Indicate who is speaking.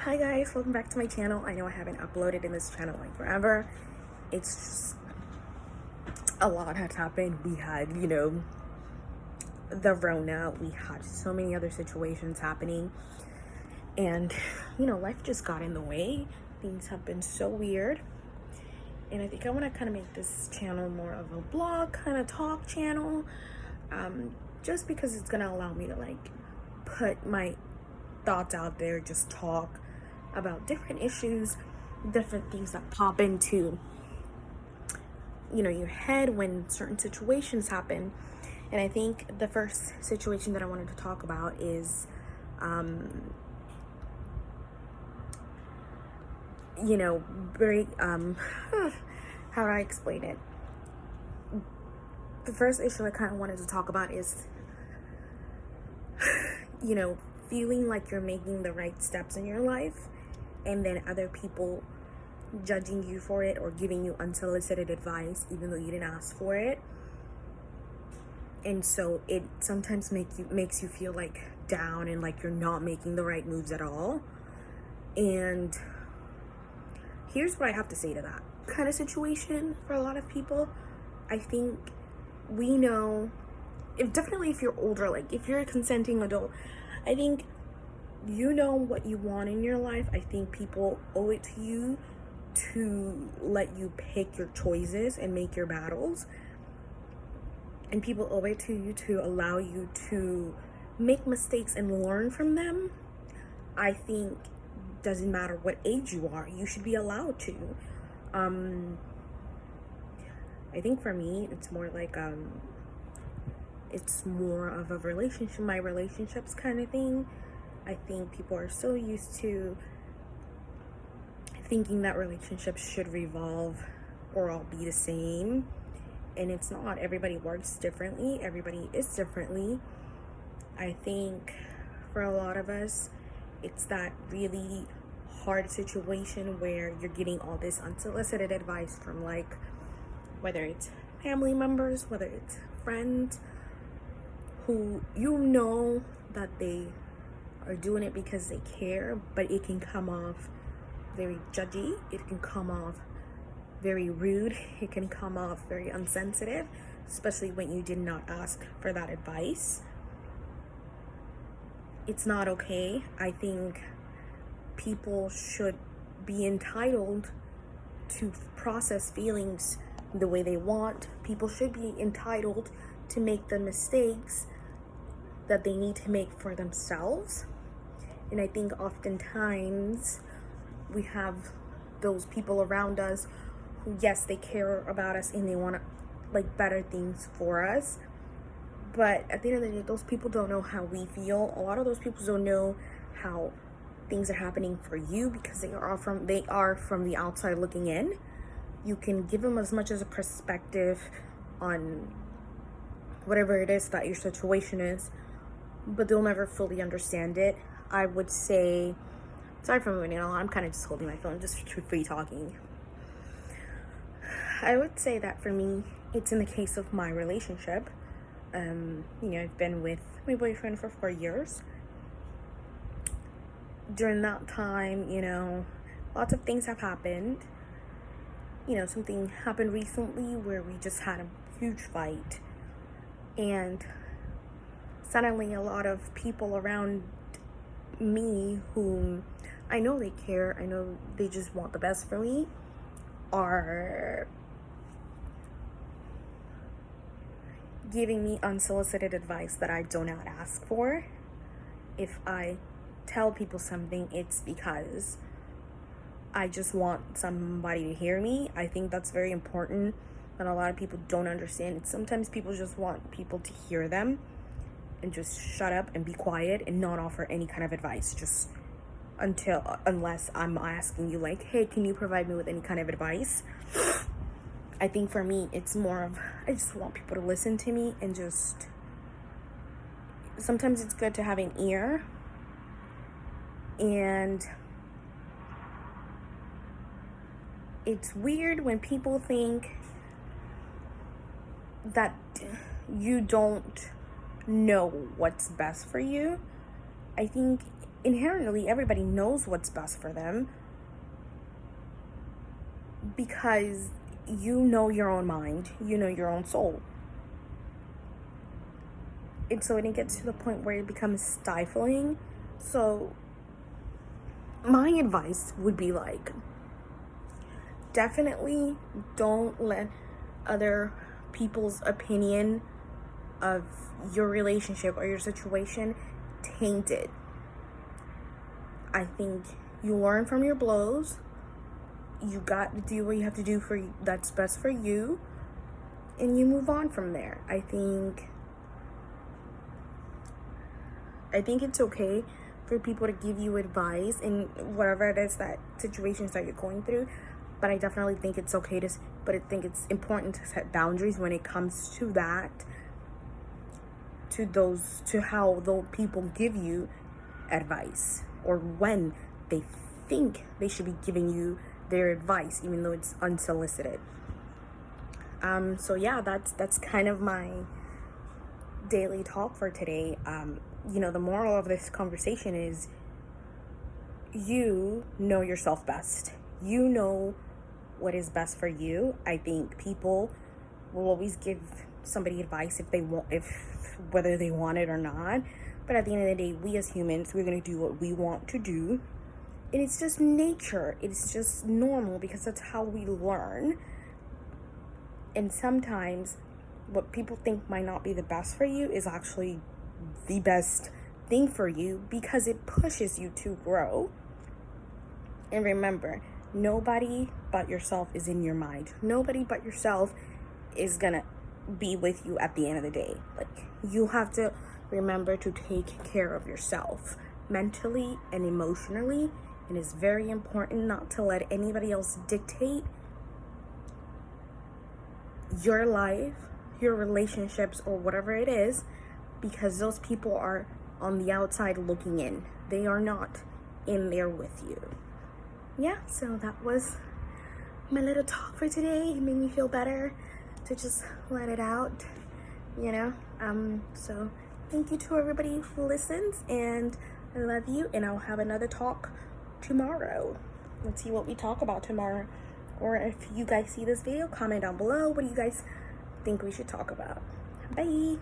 Speaker 1: Hi guys, welcome back to my channel. I know I haven't uploaded in this channel like forever. It's just a lot has happened. We had, the Rona. We had so many other situations happening. And, life just got in the way. Things have been so weird. And I think I want to kind of make this channel more of a blog kind of talk channel. Just because it's going to allow me to put my thoughts out there, just talk about different issues, different things that pop into your head when certain situations happen. And I think the first situation that I wanted to talk about is very how do I explain it? The first issue I kind of wanted to talk about is feeling like you're making the right steps in your life and then other people judging you for it or giving you unsolicited advice even though you didn't ask for it. And so it sometimes makes you feel down and like you're not making the right moves at all. And here's what I have to say to that kind of situation for a lot of people. I think we know, if you're older, if you're a consenting adult, I think you know what you want in your life. I think people owe it to you to let you pick your choices and make your battles. And people owe it to you to allow you to make mistakes and learn from them. I think doesn't matter what age you are, you should be allowed to. I think for me, it's more it's more of a relationship, my relationships kind of thing. I think people are so used to thinking that relationships should revolve or all be the same. And it's not. Everybody works differently. Everybody is differently. I think for a lot of us, it's that really hard situation where you're getting all this unsolicited advice from whether it's family members, whether it's friends, who that they are doing it because they care, but it can come off very judgy. It can come off very rude. It can come off very insensitive, especially when you did not ask for that advice. It's not okay. I think people should be entitled to process feelings the way they want. People should be entitled to make the mistakes that they need to make for themselves. And I think oftentimes we have those people around us who, yes, they care about us and they want better things for us, but at the end of the day, those people don't know how we feel. A lot of those people don't know how things are happening for you because they are from the outside looking in. You can give them as much as a perspective on whatever it is that your situation is, but they'll never fully understand it. I would say, sorry for moving on, I'm kind of just holding my phone just for free talking. I would say that for me, it's in the case of my relationship. I've been with my boyfriend for 4 years. During that time, lots of things have happened. Something happened recently where we just had a huge fight. And suddenly a lot of people around me whom I know they care, I know they just want the best for me, are giving me unsolicited advice that I do not ask for. If I tell people something, it's because I just want somebody to hear me. I think that's very important, but a lot of people don't understand. Sometimes people just want people to hear them and just shut up and be quiet and not offer any kind of advice, just unless I'm asking you hey, can you provide me with any kind of advice? I think for me, it's more of, I just want people to listen to me and just, sometimes it's good to have an ear. And it's weird when people think that you don't know what's best for you. I think inherently everybody knows what's best for them, because you know your own mind, you know your own soul. And so when it gets to the point where it becomes stifling, so my advice would be like, definitely don't let other people's opinion of your relationship or your situation taint it. I think you learn from your blows. You got to do what you have to do for that's best for you, and you move on from there. I think it's okay for people to give you advice in whatever it is, that situations that you're going through, but I definitely think it's okay to, but I think it's important to set boundaries when it comes to that, to how those people give you advice, or when they think they should be giving you their advice, even though it's unsolicited. So yeah, that's kind of my daily talk for today. The moral of this conversation is, you know yourself best. You know what is best for you. I think people will always give somebody advice whether they want it or not. But at the end of the day, we as humans, we're going to do what we want to do. And it's just nature. It's just normal, because that's how we learn. And sometimes what people think might not be the best for you is actually the best thing for you, because it pushes you to grow. And remember, nobody but yourself is in your mind. Nobody but yourself is gonna be with you at the end of the day. Like, you have to remember to take care of yourself mentally and emotionally. And it's very important not to let anybody else dictate your life, your relationships, or whatever it is, because those people are on the outside looking in. They are not in there with you. Yeah, so that was my little talk for today. It made me feel better to just let it out, So thank you to everybody who listens, and I love you, and I'll have another talk tomorrow. Let's see what we talk about tomorrow. Or if you guys see this video, comment down below. What do you guys think we should talk about? Bye.